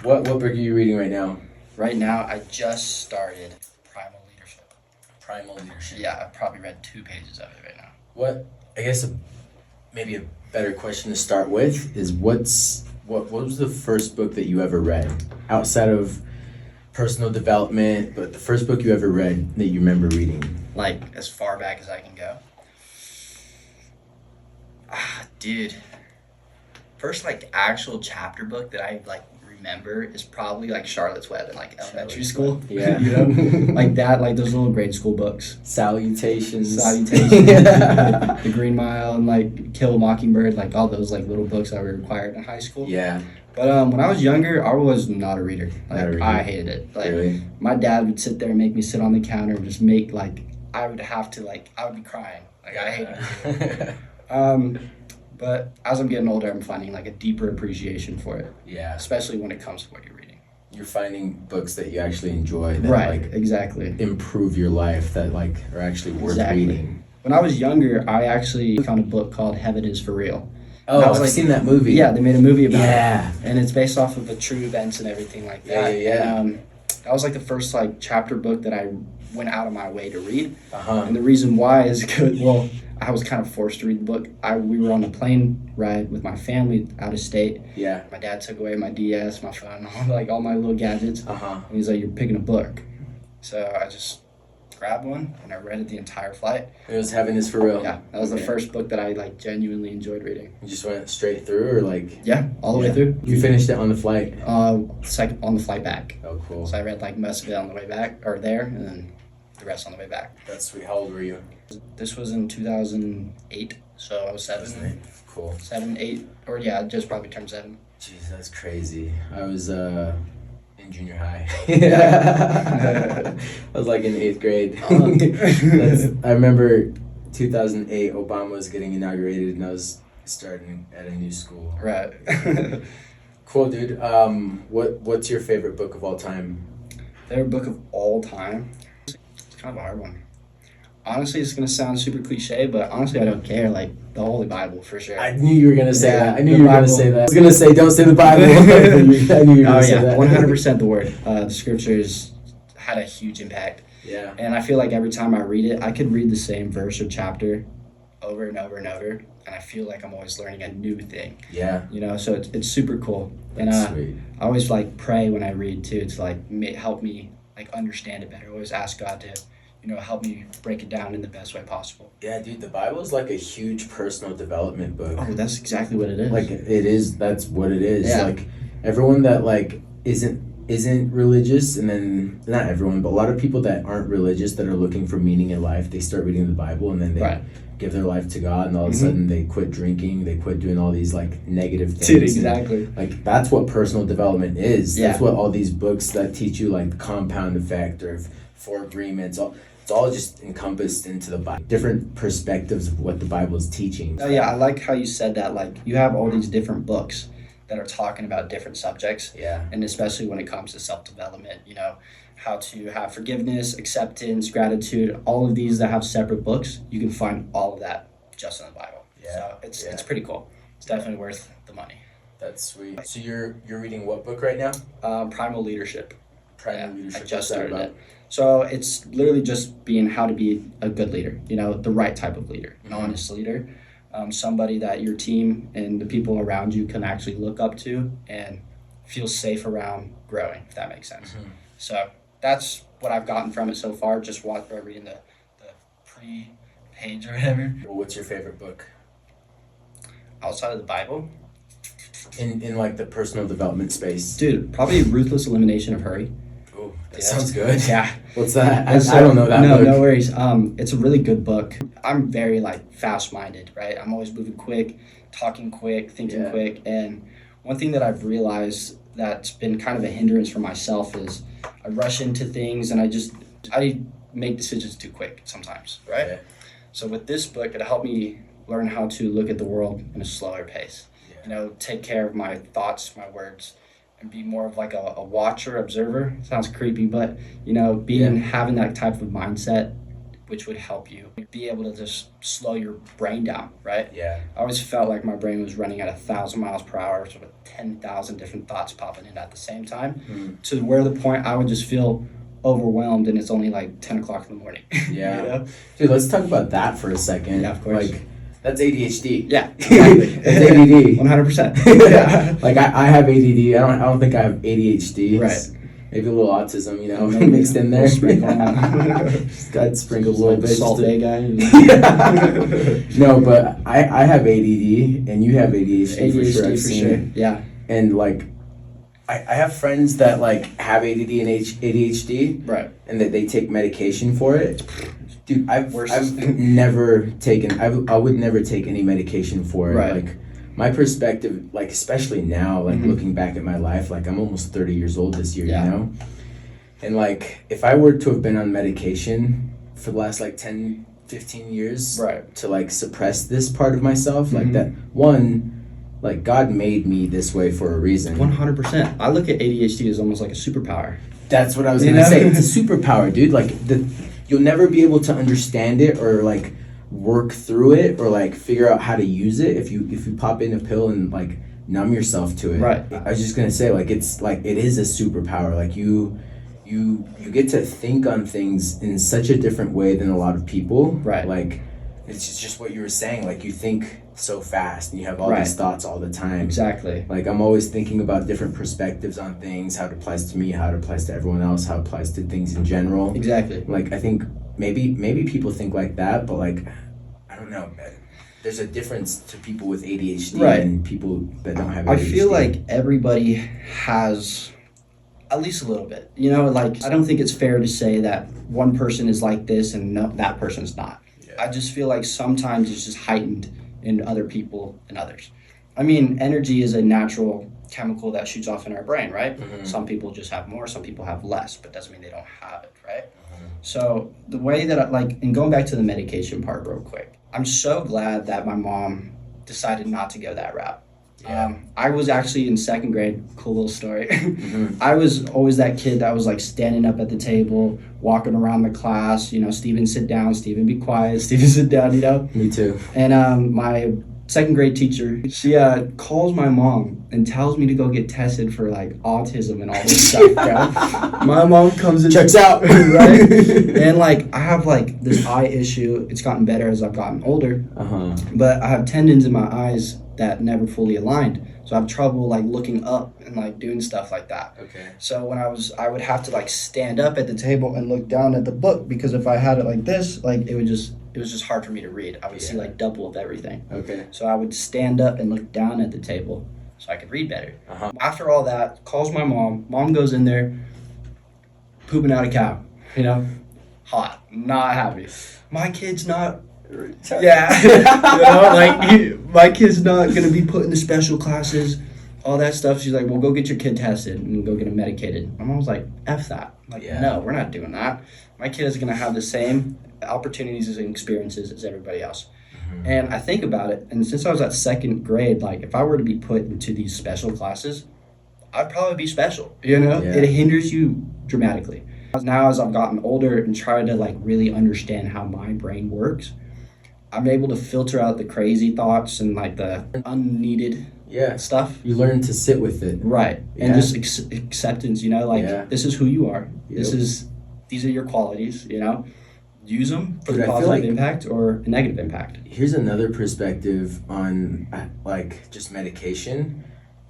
What book are you reading right now? Right now, I just started Primal Leadership. Primal Leadership. Yeah, I've probably read 2 pages of it right now. What I guess maybe a better question to start with is what was the first book that you ever read outside of personal development, but the first book you ever read that you remember reading? Like, as far back as I can go. Dude. First, like, actual chapter book that I, like, remember is probably, like, Charlotte's Web in, like, elementary school. Yeah. You know? Like that, like, those little grade school books. Salutations. The Green Mile and, like, Kill a Mockingbird, like, all those, like, little books that were required in high school. Yeah. But when I was younger, I was not a reader. Like, Not a reader. I hated it. Like, Really? my dad would sit there and make me sit on the counter and just make, like, I would be crying. Like, I hated it. But as I'm getting older, I'm finding, like, a deeper appreciation for it, Yeah. especially when it comes to what you're reading. You're finding books that you actually enjoy that Right, like exactly. improve your life, that like are actually worth Exactly. reading. When I was younger, I actually found a book called Heaven is for Real. Oh, I was I've like- seen that movie. Yeah, they made a movie about Yeah. it. And it's based off of the true events and everything like Yeah, that. yeah. And, that was like the first like chapter book that I went out of my way to read. Uh-huh. And the reason why is because, well, I was kind of forced to read the book. We were on a plane ride with my family out of state. Yeah. My dad took away my DS, my phone, all my little gadgets. Uh-huh. And he's like, "You're picking a book." So I just grabbed one and I read it the entire flight. It was Heaven is for Real. Yeah, that was the Okay. first book that I like genuinely enjoyed reading. You just went straight through, or like? Yeah, all the way Yeah. through. You finished it on the flight. Second on the flight back. Oh, cool. So I read like most of it on the way back, or there, and then the rest on the way back. That's sweet. How old were you? This was in 2008, so I was 7, Cool. 7, 8, or yeah, I just probably turned 7. Jeez, that's crazy. I was in junior high. I was like in 8th grade. I remember 2008, Obama was getting inaugurated, and I was starting at a new school. Right. Cool, dude. What's your favorite book of all time? Favorite book of all time? It's kind of a hard one. Honestly, it's going to sound super cliche, but honestly, I don't care. Like, the Holy Bible, for sure. I knew you were gonna say Yeah, that. I knew the you were gonna Bible. say that. I was gonna say don't say the Bible. I knew you were Oh, gonna say yeah, that. 100% the word. The scriptures had a huge impact. Yeah. And I feel like every time I read it, I could read the same verse or chapter over and over and over, and I feel like I'm always learning a new thing. Yeah. You know, so it's super cool. And That's sweet. I always like pray when I read too to like help me like understand it better. I always ask God to, help me break it down in the best way possible. Yeah, dude, the Bible is like a huge personal development book. Oh, that's exactly what it is. Like it is. That's what it is. Yeah. Like everyone that like isn't religious, and then not everyone, but a lot of people that aren't religious that are looking for meaning in life, they start reading the Bible, and then they Right. give their life to God, and all of a sudden they quit drinking, they quit doing all these like negative things. Dude, And, exactly. like that's what personal development is. That's Yeah. what all these books that teach you, like the compound effect or 4 agreements, it's all just encompassed into the Bible. Different perspectives of what the Bible is teaching. Oh yeah, I like how you said that. Like you have all these different books that are talking about different subjects, Yeah. and especially when it comes to self-development, how to have forgiveness, acceptance, gratitude, all of these that have separate books, you can find all of that just in the Bible. Yeah. So it's pretty cool. It's definitely worth the money. That's sweet. So you're reading what book right now? Primal Leadership. Primal Leadership. I just What's that started about? it. So it's literally just being how to be a good leader, the right type of leader, an honest leader, somebody that your team and the people around you can actually look up to and feel safe around growing, if that makes sense. So that's what I've gotten from it so far, just reading the pre-page or whatever. Well, what's your favorite book? Outside of the Bible, In like the personal development space? dude, probably Ruthless Elimination of Hurry. Oh, that Yeah. sounds good. Yeah. What's that? And so- I don't know that no, book. No worries. It's a really good book. I'm very like fast-minded, right? I'm always moving quick, talking quick, thinking Yeah. quick. And one thing that I've realized that's been kind of a hindrance for myself is I rush into things and I make decisions too quick sometimes, right? Yeah. So with this book, it helped me learn how to look at the world in a slower pace. Yeah. Take care of my thoughts, my words, and be more of like a watcher, observer. Sounds creepy, but having that type of mindset which would help you be able to just slow your brain down, right? Yeah. I always felt like my brain was running at 1,000 miles per hour, sort of 10,000 different thoughts popping in at the same time, to where the point I would just feel overwhelmed, and it's only like 10 o'clock in the morning. Yeah. You know? Dude, let's talk about that for a second. Yeah, of course. Like, that's ADHD. Yeah, exactly. It's ADD. 100%. Yeah. Like I have ADD. I don't think I have ADHD. Right. Maybe a little autism, you know, Maybe mixed in there. Just Got sprinkled a little bit. Salt Bay guy. No, but I have ADD and you have ADHD, for sure. I've seen it. Yeah. And like, I have friends that like have ADD and ADHD, Right. and that they take medication for it. Dude, I've never taken. I would never take any medication for it. Right. Like, my perspective, like especially now, like looking back at my life, like I'm almost 30 years old this year, Yeah. you know? And like, if I were to have been on medication for the last like 10, 15 years Right. to like suppress this part of myself, like that one, like God made me this way for a reason. 100%. I look at ADHD as almost like a superpower. That's what I was gonna say. It's a superpower, dude. Like you'll never be able to understand it or like work through it or like figure out how to use it if you pop in a pill and like numb yourself to it. Right. I was just gonna say, like, it's like it is a superpower. Like you get to think on things in such a different way than a lot of people. Right. Like it's just what you were saying. Like you think so fast and you have all these thoughts all the time. Exactly. Like I'm always thinking about different perspectives on things, how it applies to me, how it applies to everyone else, how it applies to things in general. Exactly. Like I think maybe people think like that, but like I don't know. There's a difference to people with ADHD and people that don't have ADHD. I feel like everybody has at least a little bit. You know, like I don't think it's fair to say that one person is like this and that person's not. Yeah. I just feel like sometimes it's just heightened in other people and others. I mean, energy is a natural chemical that shoots off in our brain, right? Some people just have more, some people have less, but doesn't mean they don't have it, right? So the way that and going back to the medication part real quick, I'm so glad that my mom decided not to go that route. Yeah. I was actually in second grade, cool little story. I was always that kid that was like standing up at the table, walking around the class, you know, Steven sit down, Steven be quiet, Steven sit down, you know? Me too. And my second grade teacher, she calls my mom and tells me to go get tested for like autism and all this stuff, bro. My mom comes in, checks out, right? And like I have like this eye issue. It's gotten better as I've gotten older, but I have tendons in my eyes that never fully aligned, so I have trouble like looking up and like doing stuff like that. Okay. So when I would have to like stand up at the table and look down at the book, because if I had it like this, like it was just hard for me to read. I would see like double of everything. Okay. So I would stand up and look down at the table so I could read better. After all that, calls my mom. Mom goes in there, pooping out a cow. You know, hot, not happy. My kid's not. Yeah. You know, like my kid's not gonna be put into special classes, all that stuff. She's like, well, go get your kid tested and go get him medicated. My mom was like, F that. Like, no, we're not doing that. My kid is gonna have the same opportunities and experiences as everybody else. And I think about it, and since I was at second grade, like if I were to be put into these special classes, I'd probably be special, you know? It hinders you dramatically. Now as I've gotten older and tried to like really understand how my brain works, I'm able to filter out the crazy thoughts and like the unneeded stuff. You learn to sit with it. Right. And just acceptance, you know, like this is who you are. These are your qualities, you know? Use them for the positive impact or a negative impact. Here's another perspective on like just medication.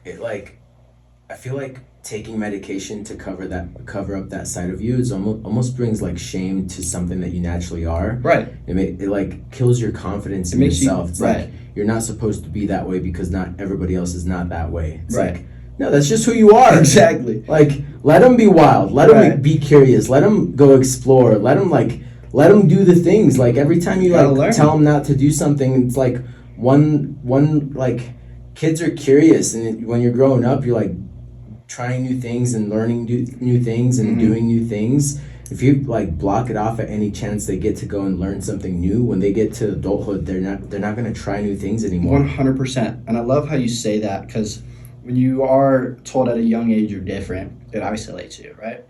I feel like taking medication to cover up that side of you is almost brings like shame to something that you naturally are. Right. It like kills your confidence in yourself. It's like you're not supposed to be that way because not everybody else is not that way. It's like, no, that's just who you are. Exactly. Like let them be wild. Let them be curious. Let them go explore. Let them do the things. Like every time you like tell them not to do something, it's like one like kids are curious, and when you're growing up, you're like trying new things and learning new things and doing new things. If you like block it off at any chance they get to go and learn something new, when they get to adulthood, they're not going to try new things anymore. 100%. And I love how you say that, because when you are told at a young age you're different, it isolates you, right?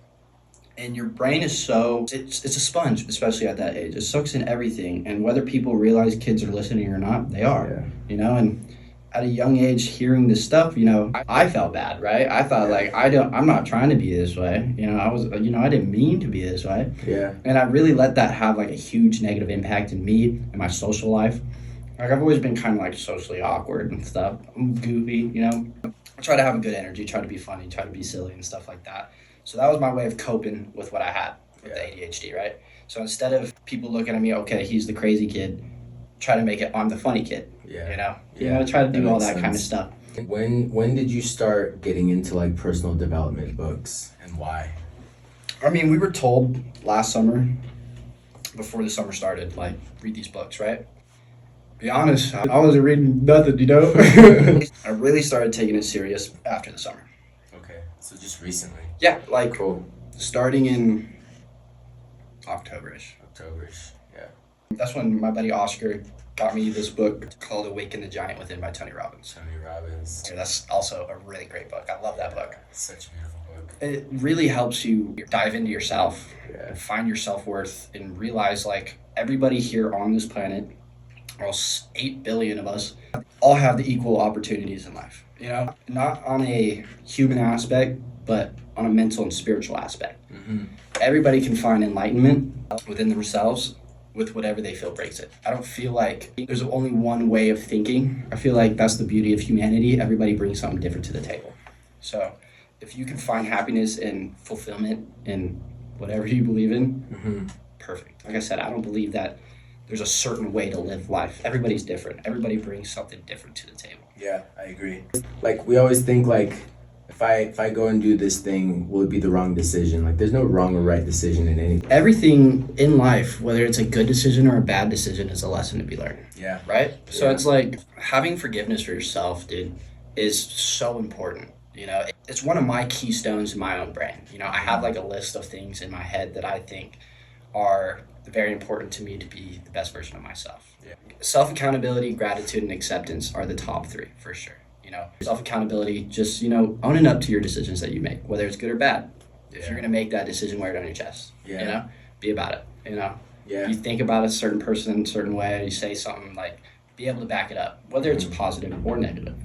And your brain is it's a sponge, especially at that age. It soaks in everything, and whether people realize kids are listening or not, they are. And at a young age, hearing this stuff, I felt bad, right? I thought like I'm not trying to be this way. I didn't mean to be this way. Yeah. And I really let that have like a huge negative impact in me and my social life. Like I've always been kind of like socially awkward and stuff. I'm goofy, I try to have a good energy, try to be funny, try to be silly and stuff like that. So that was my way of coping with what I had with the ADHD, right? So instead of people looking at me, okay, he's the crazy kid, try to make it, I'm the funny kid. Try to do all that kind of stuff. When did you start getting into like personal development books, and why? I mean, we were told last summer, before the summer started, like, read these books, right? Be honest, I wasn't reading nothing, I really started taking it serious after the summer. Okay, so just recently. Yeah, like Cool. starting in October-ish. Yeah. That's when my buddy Oscar got me this book called Awaken the Giant Within by Tony Robbins. That's also a really great book. I love that book. It's such a beautiful book. It really helps you dive into yourself Yeah. and find your self-worth and realize like everybody here on this planet, almost 8 billion of us, all have the equal opportunities in life. Not on a human aspect, but on a mental and spiritual aspect. Mm-hmm. Everybody can find enlightenment within themselves with whatever they feel breaks it. I don't feel like there's only one way of thinking. I feel like that's the beauty of humanity. Everybody brings something different to the table. So if you can find happiness and fulfillment in whatever you believe in, perfect. Like I said, I don't believe that there's a certain way to live life. Everybody's different. Everybody brings something different to the table. Yeah, I agree. Like we always think like if I go and do this thing, will it be the wrong decision? Like there's no wrong or right decision in anything. Everything in life, whether it's a good decision or a bad decision, is a lesson to be learned. Yeah. Right? So it's like having forgiveness for yourself, dude, is so important. It's one of my keystones in my own brain. I have like a list of things in my head that I think are very important to me to be the best version of myself. Yeah. Self-accountability, gratitude, and acceptance are the top three for sure. Self-accountability, just, owning up to your decisions that you make, whether it's good or bad. If you're going to make that decision, wear it on your chest. Be about it. Yeah. If you think about a certain person in a certain way, you say something, like, be able to back it up, whether it's positive or negative.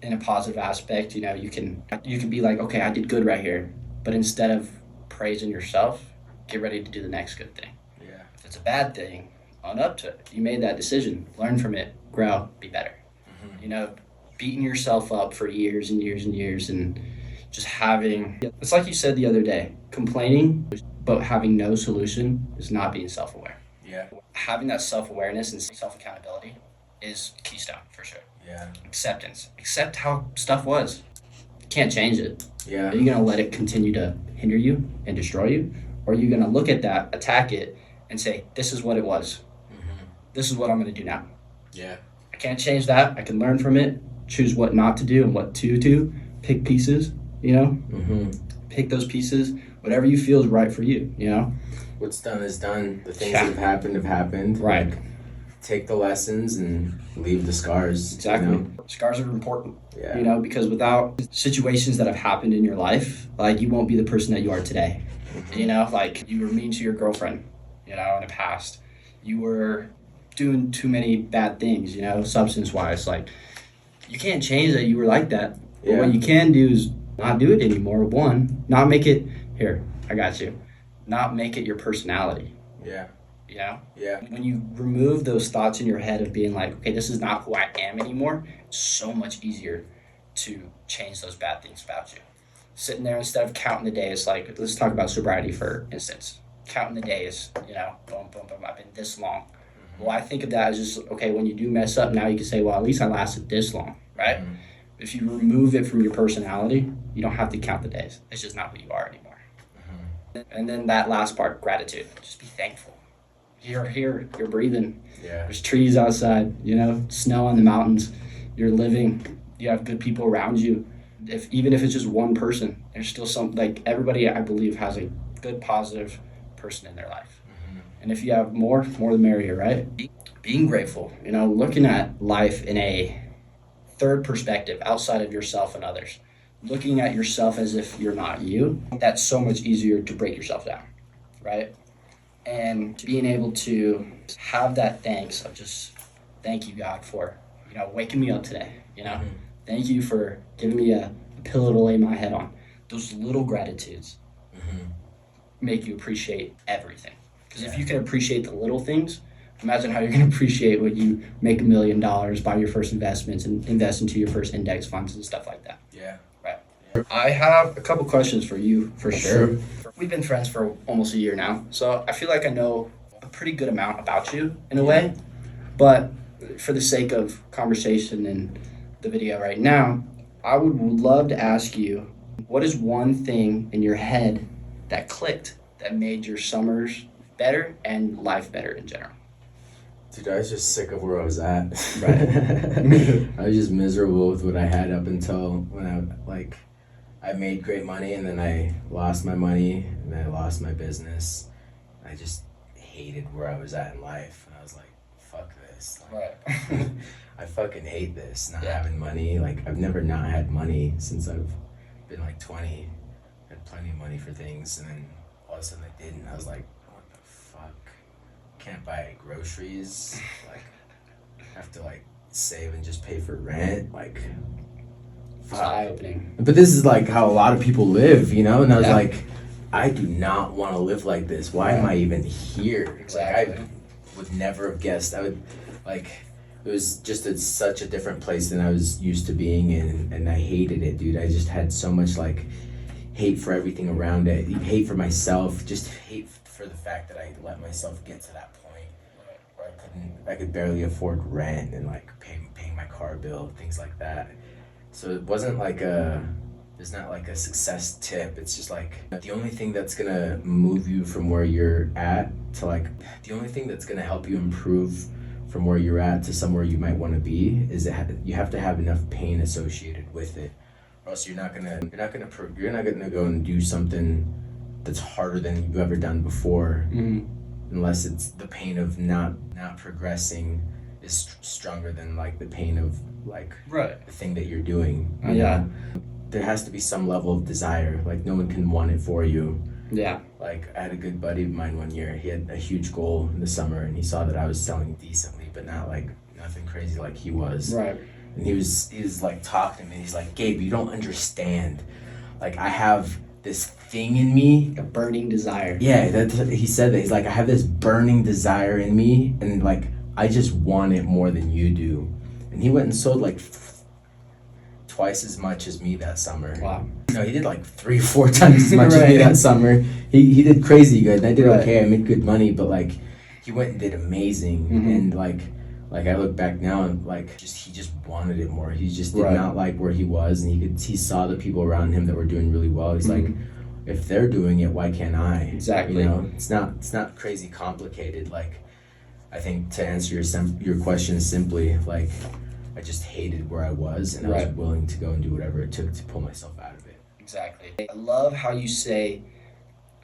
In a positive aspect, you can be like, okay, I did good right here, but instead of praising yourself, get ready to do the next good thing. Yeah. If it's a bad thing, own up to it. You made that decision, learn from it, grow, be better. Beating yourself up for years and years and years and just it's like you said the other day, complaining but having no solution is not being self-aware. Yeah. Having that self-awareness and self-accountability is keystone for sure. Yeah. Acceptance. Accept how stuff was. You can't change it. Yeah. Are you going to let it continue to hinder you and destroy you? Or are you going to look at that, attack it, and say, this is what it was. This is what I'm going to do now. Yeah. I can't change that. I can learn from it, choose what not to do and what to do, pick pieces, pick those pieces, whatever you feel is right for you, What's done is done. The things that have happened. Right. Like, take the lessons and leave the scars. Exactly. Scars are important, Yeah. Because without situations that have happened in your life, like you won't be the person that you are today. Like you were mean to your girlfriend, in the past. You were doing too many bad things, substance-wise. Like, you can't change that you were like that. But what you can do is not do it anymore. One, not make it, here, I got you. Not make it your personality. Yeah. Yeah. When you remove those thoughts in your head of being like, okay, this is not who I am anymore, it's so much easier to change those bad things about you. Sitting there instead of counting the days, like, let's talk about sobriety for instance. Counting the days, boom, boom, boom, I've been this long. Well, I think of that as just, okay, when you do mess up, now you can say, well, at least I lasted this long, right? If you remove it from your personality, you don't have to count the days. It's just not who you are anymore. And then that last part, gratitude. Just be thankful. You're here, you're breathing. Yeah. There's trees outside, snow on the mountains. You're living. You have good people around you. Even if it's just one person, there's still everybody, I believe, has a good, positive person in their life. And if you have more the merrier, right? Being grateful, looking at life in a third perspective outside of yourself and others. looking at yourself as if you're not you, that's so much easier to break yourself down, right? And being able to have that thanks of just, thank you, God, for, waking me up today, Mm-hmm. Thank you for giving me a pillow to lay my head on. Those little gratitudes Mm-hmm. make you appreciate everything. Because if you can appreciate the little things, imagine how you're going to appreciate when you make $1 million, buy your first investments, and invest into your first index funds and stuff like that. Yeah. Right. I have a couple questions for you, for sure. Sure. We've been friends for almost a year now, so I feel like I know a pretty good amount about you in a way. But for the sake of conversation and the video right now, I would love to ask you, what is one thing in your head that clicked that made your summers better and life better in general? Dude, I was just sick of where I was at. Right. I was just miserable with what I had up until when I made great money, and then I lost my money, and then I lost my business. I just hated where I was at in life, and I was like, fuck this. Right. I fucking hate this, not having money. Like, I've never not had money since I've been 20. Had plenty of money for things, and then all of a sudden I didn't. I was like, what the fuck? Can't buy groceries. Have to save and just pay for rent. It's eye-opening. But this is how a lot of people live, And I was like, I do not want to live like this. Why am I even here? Exactly. I would never have guessed. It was just such a different place than I was used to being in, and I hated it, dude. I just had so much hate for everything around it, hate for myself, just hate for the fact that I let myself get to that point where I could barely afford rent and paying my car bill, things like that. So it wasn't there's not a success tip. It's just the only thing that's gonna move you from where you're at to the only thing that's gonna help you improve from where you're at to somewhere you might want to be is you have to have enough pain associated with it, or else you're not gonna go and do something that's harder than you've ever done before, unless it's the pain of not progressing is stronger than the pain of Right. the thing that you're doing. You Yeah. know? There has to be some level of desire. No one can want it for you. Yeah. I had a good buddy of mine one year. He had a huge goal in the summer, and he saw that I was selling decently, but not nothing crazy like he was. Right. And he was talking to me. He's like, Gabe, you don't understand. I have this thing in me. A burning desire. Yeah, he said that. He's like, I have this burning desire in me, and I just want it more than you do. And he went and sold twice as much as me that summer. Wow. No, he did 3 or 4 times as much as me that summer. He did crazy good, and I did okay. I made good money, but he went and did amazing. And I look back now and he just wanted it more. He just did not like where he was, and he saw the people around him that were doing really well. He's like, if they're doing it, why can't I? Exactly. It's not crazy complicated. I think to answer your question simply, I just hated where I was, and I was willing to go and do whatever it took to pull myself out of it. Exactly. I love how you say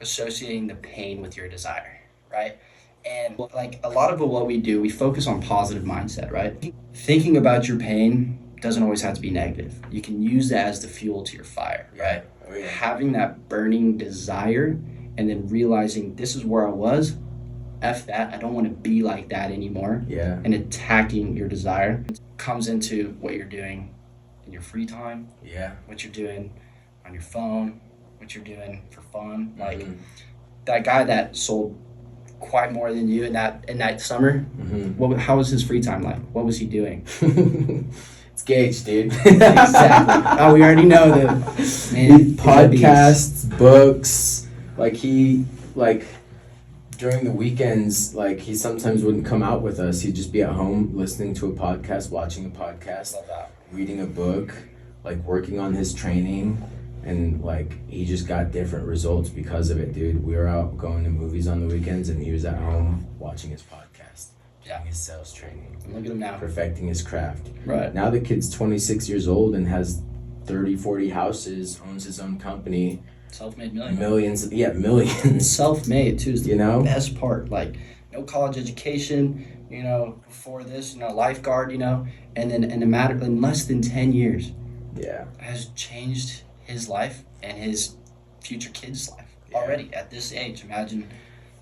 associating the pain with your desire, right? And a lot of what we do, we focus on positive mindset, right? Thinking about your pain doesn't always have to be negative. You can use that as the fuel to your fire, right? Oh, yeah. Having that burning desire and then realizing this is where I was, F that, I don't want to be like that anymore. Yeah. And attacking your desire comes into what you're doing in your free time. Yeah. What you're doing on your phone, what you're doing for fun. That guy that sold quite more than you in that summer, how was his free time like? What was he doing? It's Gage, dude. Exactly. Oh, we already know that. Man, podcasts, books. During the weekends, he sometimes wouldn't come out with us. He'd just be at home listening to a podcast, watching a podcast, reading a book, working on his training. And he just got different results because of it, dude. We were out going to movies on the weekends, and he was at home watching his podcast, doing his sales training. Look at him now. Perfecting his craft. Right. Now the kid's 26 years old and has 30, 40 houses, owns his own company. Self-made million. Millions. Self-made, too, is the best part. No college education, before this, lifeguard, and then in less than 10 years. Yeah. Has changed his life and his future kids' life Yeah. already at this age. Imagine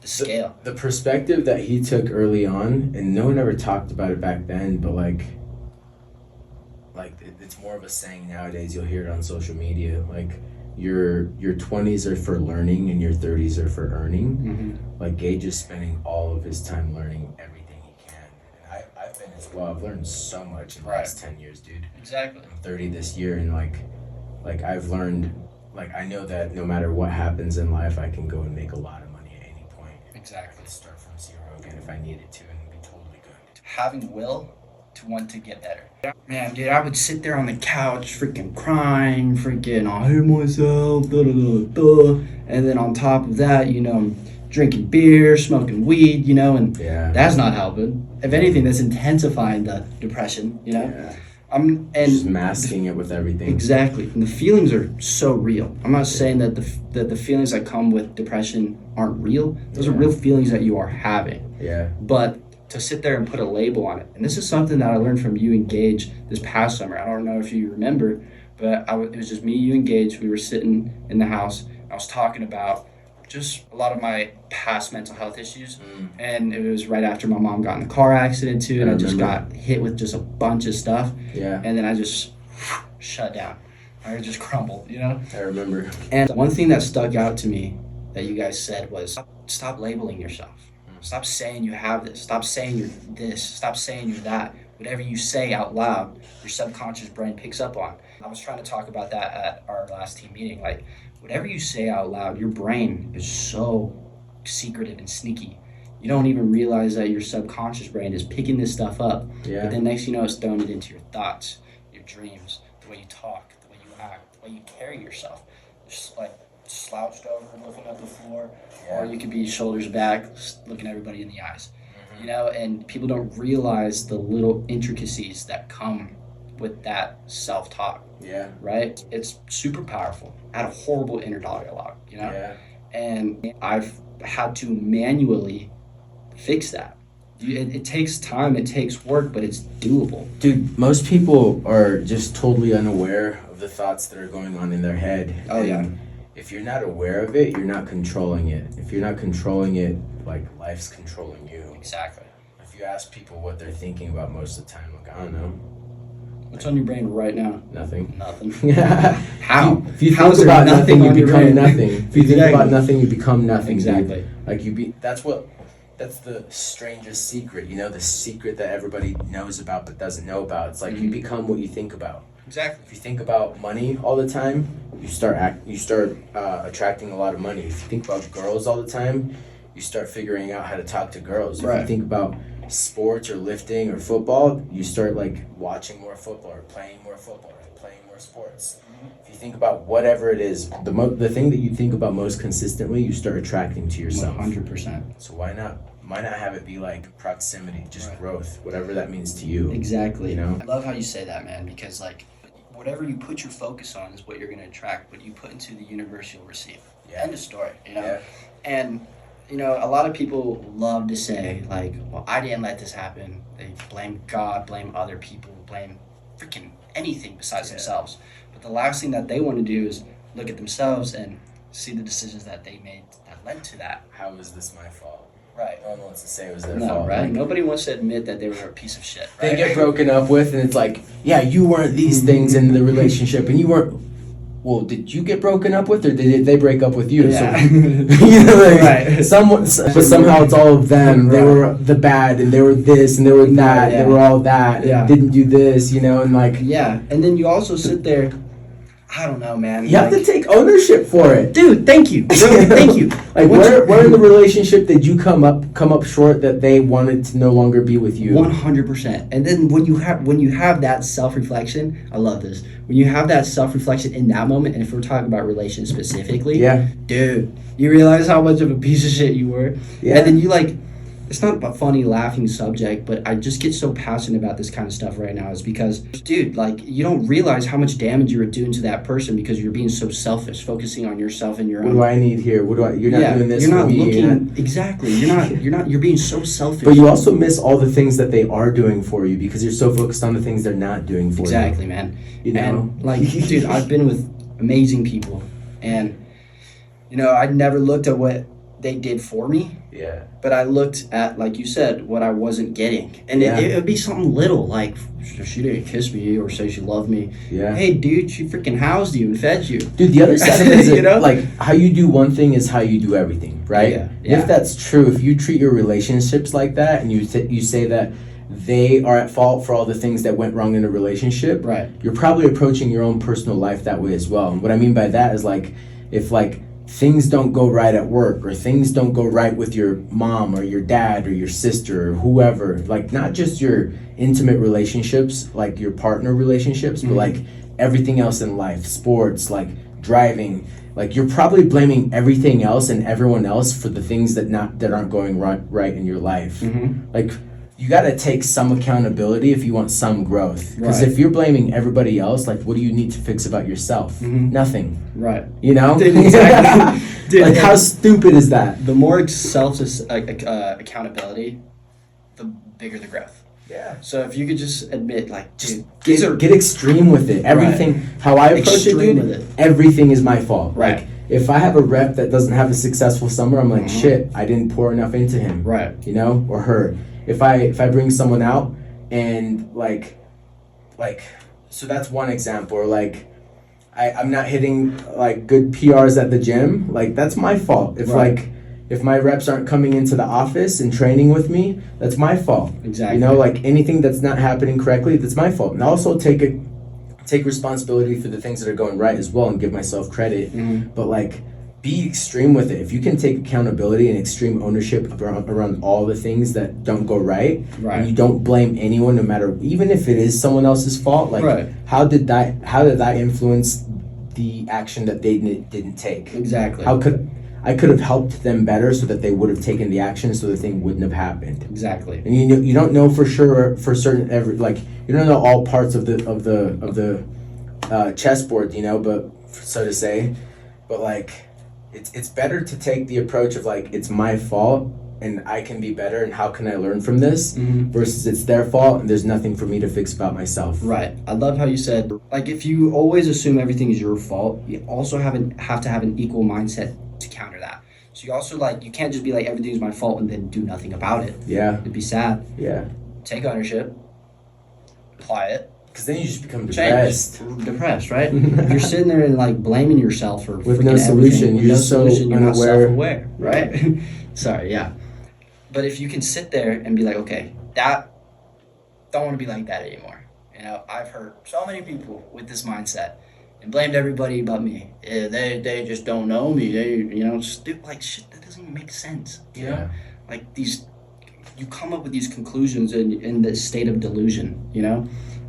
the scale. The perspective that he took early on, and no one ever talked about it back then, but it's more of a saying nowadays. You'll hear it on social media. Like your 20s are for learning and your 30s are for earning. Mm-hmm. Like Gage is spending all of his time learning everything he can. And I've been as well. I've learned so much in the last 10 years, dude. Exactly. I'm 30 this year, and like I've learned, like I know that no matter what happens in life, I can go and make a lot of money at any point. Exactly. I can start from zero again if I needed to and be totally good. Having will to want to get better. Man, dude, I would sit there on the couch freaking crying, freaking I hate myself, da da da da. And then on top of that, you know, I'm drinking beer, smoking weed, you know, and Yeah. that's not helping. If anything, that's intensifying the depression, you know. Yeah. And Just masking it with everything. exactly, and the feelings are so real. I'm not saying that the feelings that come with depression aren't real. Those are Yeah. real feelings that you are having. Yeah. But to sit there and put a label on it, and this is something that I learned from you and Gage this past summer. I don't know if you remember, but it was just me, you, and Gage. We were sitting in the house. I was talking about just a lot of my past mental health issues, and it was right after my mom got in a car accident too, and I just got hit with just a bunch of stuff, Yeah. and then I just shut down. I just crumbled, you know? I remember. And one thing that stuck out to me that you guys said was stop labeling yourself. Stop saying you have this. Stop saying you're this. Stop saying you're that. Whatever you say out loud, your subconscious brain picks up on. I was trying to talk about that at our last team meeting. Like, whatever you say out loud, your brain is so secretive and sneaky. You don't even realize that your subconscious brain is picking this stuff up. Yeah. But then next thing you know, it's throwing it into your thoughts, your dreams, the way you talk, the way you act, the way you carry yourself. Just like slouched over and looking at the floor, or you could be shoulders back, looking everybody in the eyes. You know, and people don't realize the little intricacies that come with that self-talk, Yeah. right? It's super powerful. I had a horrible inner dialogue, you know? Yeah. And I've had to manually fix that. It takes time, it takes work, but it's doable. Dude, most people are just totally unaware of the thoughts that are going on in their head. Oh, yeah. If you're not aware of it, you're not controlling it. If you're not controlling it, like, life's controlling you. Exactly. If you ask people what they're thinking about most of the time, like, I don't know. What's on your brain right now? Nothing. Nothing. How? If you How think is there about nothing nothing, you on your become brain? nothing. If you think Exactly. about nothing, you become nothing. Exactly. Dude. Like that's the strangest secret, you know, the secret that everybody knows about but doesn't know about. It's like you become what you think about. Exactly. If you think about money all the time, you start attracting a lot of money. If you think about girls all the time, you start figuring out how to talk to girls. If Right. you think about sports or lifting or football, you start like watching more football or playing more football or playing more sports. If you think about whatever it is, the thing that you think about most consistently, you start attracting to yourself. 100%. So why not have it be like proximity, just Right. growth, whatever that means to you. Exactly. You know? I love how you say that, man, because like whatever you put your focus on is what you're going to attract. What you put into the universe, you'll receive. Yeah. End of story, you know? Yeah. And, you know, a lot of people love to say, like, well, I didn't let this happen. They blame God, blame other people, blame freaking anything besides themselves. But the last thing that they want to do is look at themselves and see the decisions that they made that led to that. How is this my fault? Right. No one wants to say it was their No, fault. right? Like, Nobody wants to admit that they were a piece of shit. they Right? get broken up with, and it's like, yeah, you weren't these things in the relationship, and you weren't. Well, did you get broken up with, or did they break up with you? Yeah. So, you know, like, Right. but somehow it's all of them. They Right. were the bad, and they were this, and they were that. Yeah. They were all that. Yeah. And didn't do this, you know, and like Yeah, and then you also sit there. I don't know, man. you have to take ownership for it. Dude, thank you. Really, thank you. Like Once where in the relationship did you come up short that they wanted to no longer be with you? 100%. And then when you have that self-reflection, I love this. When you have that self-reflection in that moment, and if we're talking about relations specifically, Yeah. dude, you realize how much of a piece of shit you were. Yeah. And then you like, it's not a funny, laughing subject, but I just get so passionate about this kind of stuff right now is because, dude, like, you don't realize how much damage you were doing to that person because you're being so selfish, focusing on yourself and your What own. do I need here? You're not doing this you're for not me. looking, exactly. You're being so selfish. But you also miss all the things that they are doing for you because you're so focused on the things they're not doing for Exactly, man. you. You know? And, like, dude, I've been with amazing people. And, I never looked at what they did for me. Yeah. But I looked at, like you said, what I wasn't getting. And it would be something little, like, she didn't kiss me or say she loved me. Yeah. Hey, dude, she freaking housed you and fed you. Dude, the other side of it is, like, how you do one thing is how you do everything, right? Yeah. If that's true, if you treat your relationships like that and you say that they are at fault for all the things that went wrong in a relationship, right, you're probably approaching your own personal life that way as well. And what I mean by that is, like, if, like, things don't go right at work or things don't go right with your mom or your dad or your sister or whoever, like, not just your intimate relationships, like your partner relationships, but like everything else in life, sports, like driving, like you're probably blaming everything else and everyone else for the things that aren't going right in your life. Like, you got to take some accountability if you want some growth. Because if you're blaming everybody else, like, what do you need to fix about yourself? Nothing. Right. You know? Dude, exactly. Dude, like, how stupid is that? The more accountability, the bigger the growth. Yeah. So if you could just admit, like, just get extreme with it. Everything, how I approach it, dude, everything is my fault. Right. Like, if I have a rep that doesn't have a successful summer, I'm like, shit, I didn't pour enough into him. Right. You know, or her. If I bring someone out and like, so that's one example. Or like, I'm not hitting like good PRs at the gym. Like, that's my fault. If my reps aren't coming into the office and training with me, that's my fault. Exactly. You know, like anything that's not happening correctly, that's my fault. And also take responsibility for the things that are going right as well and give myself credit. But like, be extreme with it. If you can take accountability and extreme ownership around all the things that don't go right, and you don't blame anyone, no matter, even if it is someone else's fault, like how did that influence the action that they didn't take? Exactly. I could have helped them better so that they would have taken the action so the thing wouldn't have happened. Exactly. And you don't know for sure, for certain, you don't know all parts of the chessboard, but so to say, but like, it's better to take the approach of like, it's my fault and I can be better and how can I learn from this, versus it's their fault and there's nothing for me to fix about myself. Right. I love how you said, like, if you always assume everything is your fault, you also have to have an equal mindset to counter that. So you also, like, you can't just be like, everything's my fault and then do nothing about it. Yeah. It'd be sad. Yeah. Take ownership. Apply it. Because then you just become depressed. Depressed, right? If you're sitting there and like blaming yourself for with no solution, you're just so you're not unaware. Self-aware, right? Sorry, yeah. But if you can sit there and be like, okay, that don't want to be like that anymore. I've heard so many people with this mindset and blamed everybody but me. Yeah, they just don't know me. They stupid, like, shit, that doesn't even make sense. You know, like you come up with these conclusions in this state of delusion.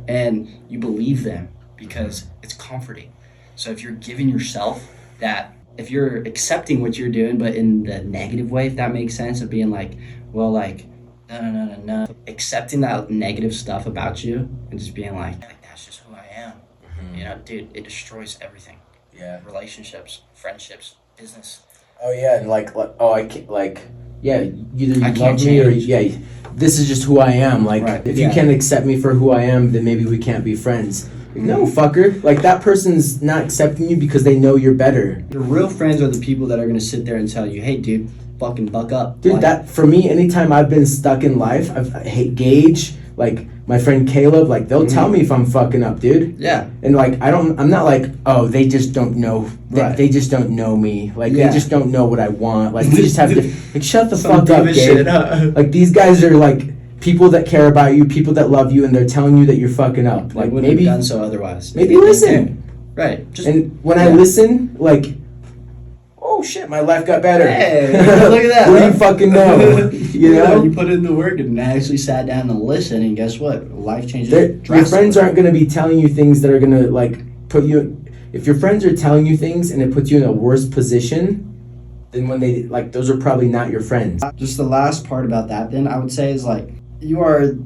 And you believe them because it's comforting. So if you're giving yourself that, if you're accepting what you're doing, but in the negative way, if that makes sense, of being like, well, like, no, accepting that negative stuff about you and just being like that's just who I am. Dude, it destroys everything. Yeah. Relationships, friendships, business. Oh yeah, and I can't, yeah, either you love me or this is just who I am. Like, if you can't accept me for who I am, then maybe we can't be friends. No, fucker. Like, that person's not accepting you because they know you're better. Your real friends are the people that are going to sit there and tell you, hey, dude, fucking buck up. Dude, that, for me, anytime I've been stuck in life, I hate Gage, like, my friend Caleb, like, they'll tell me if I'm fucking up, dude. Yeah. And, like, I'm not like, oh, they just don't know. They just don't know me. Like, they just don't know what I want. Like, we just have to, like, shut the fuck up, Gabe. Like, these guys are, like, people that care about you, people that love you, and they're telling you that you're fucking up. Like, maybe have done so otherwise. Maybe listen. Right. And when I listen, like, oh shit, my life got better. Hey, look at that. What do you fucking know? You put in the work and actually sat down and listened, and guess what? Life changes drastically. Your friends aren't going to be telling you things that are going to, like, put you... If your friends are telling you things and it puts you in a worse position, then when they, like, those are probably not your friends. Just the last part about that, then, I would say is, like, you are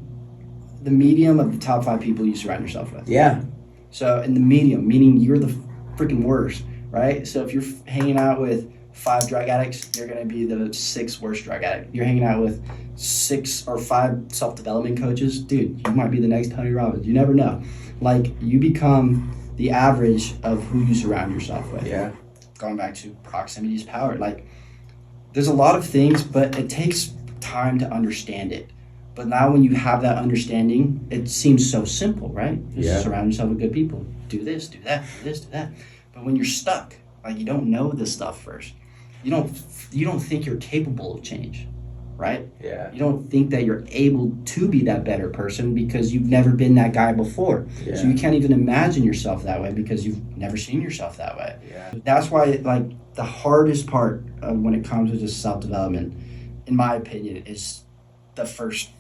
the medium of the top 5 people you surround yourself with. Yeah. So, in the medium, meaning you're the freaking worst, right? So, if you're hanging out with 5 drug addicts, you're going to be the 6th worst drug addict. You're hanging out with 6 or 5 self-development coaches, dude, you might be the next Tony Robbins. You never know. Like, you become the average of who you surround yourself with. Yeah. Going back to proximity is power. Like, there's a lot of things, but it takes time to understand it. But now when you have that understanding, it seems so simple, right? Just surround yourself with good people. Do this, do that, do this, do that. But when you're stuck, like, you don't know this stuff first. You don't think you're capable of change, right? Yeah. You don't think that you're able to be that better person because you've never been that guy before. Yeah. So you can't even imagine yourself that way because you've never seen yourself that way. Yeah. That's why, like, the hardest part of when it comes to just self-development, in my opinion, is the first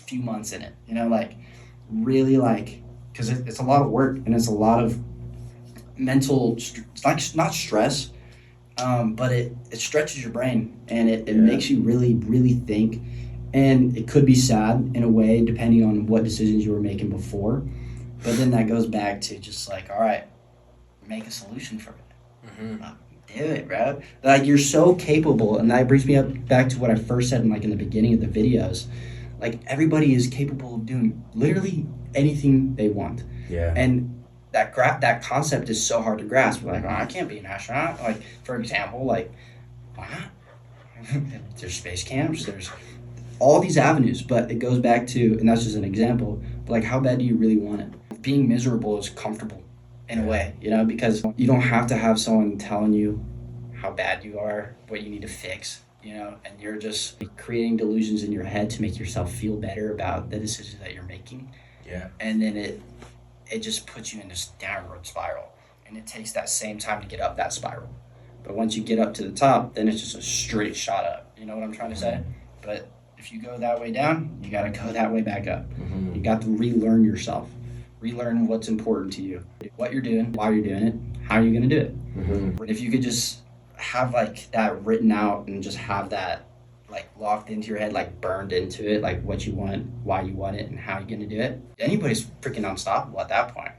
few months in it. You know, like, really, like, because it's a lot of work and it's a lot of mental, like, not stress, but it stretches your brain and it makes you really, really think. And it could be sad in a way, depending on what decisions you were making before. But then that goes back to just like, all right, make a solution for it. Mm-hmm. Do it, bro. Like, you're so capable. And that brings me back to what I first said in the beginning of the videos. Like, everybody is capable of doing literally anything they want. Yeah. And that concept is so hard to grasp. Like, oh, I can't be an astronaut. Like, for example, like, why not? There's space camps. There's all these avenues. But it goes back to, and that's just an example, but like, how bad do you really want it? Being miserable is comfortable in a way, you know, because you don't have to have someone telling you how bad you are, what you need to fix. You know, and you're just creating delusions in your head to make yourself feel better about the decisions that you're making. Yeah. And then it just puts you in this downward spiral. And it takes that same time to get up that spiral. But once you get up to the top, then it's just a straight shot up. You know what I'm trying to say? But if you go that way down, you got to go that way back up. Mm-hmm. You got to relearn yourself. Relearn what's important to you. What you're doing, why you're doing it, how you're going to do it. Mm-hmm. If you could just have like that written out and just have that like locked into your head, like burned into it, like what you want, why you want it, and how you're gonna do it, anybody's freaking unstoppable at that point.